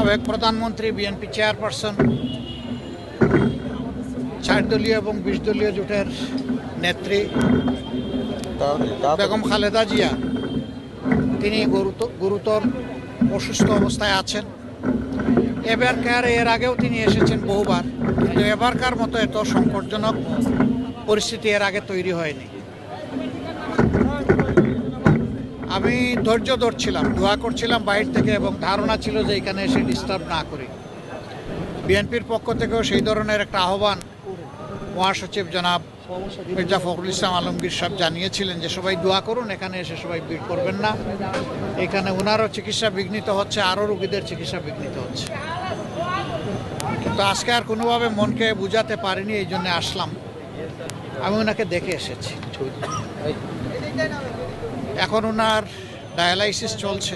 সাবেক প্রধানমন্ত্রী BNP chairperson 4 দলীয় এবং 20 দলীয় জোটের নেত্রী বেগম খালেদা জিয়া তিনি গুরুতর অসুস্থ অবস্থায় আছেন। এর আগেও তিনি এসেছেন বহুবার, কিন্তু এবারকার মতো এত সংকটজনক পরিস্থিতি এর আগে তৈরি হয়নি। আমি ধৈর্য ধরছিলাম, দোয়া করছিলাম বাইরে থেকে, এবং ধারণা ছিল যে এখানে এসে ডিস্টার্ব না করি। বিএনপির পক্ষ থেকেও সেই ধরনের একটা আহ্বান মহাসচিব জনাব মির্জা ফখরুল ইসলাম আলমগীর সাহেব জানিয়েছিলেন যে সবাই দোয়া করুন, এখানে এসে সবাই ভিড় করবেন না। এখানে ওনারও চিকিৎসা বিঘ্নিত হচ্ছে, আরও রোগীদের চিকিৎসা বিঘ্নিত হচ্ছে। কিন্তু আজকে আর কোনোভাবে মনকে বুঝাতে পারিনি, এই জন্য আসলাম। আমি ওনাকে দেখে এসেছি। এখন ওনার ডায়ালাইসিস চলছে।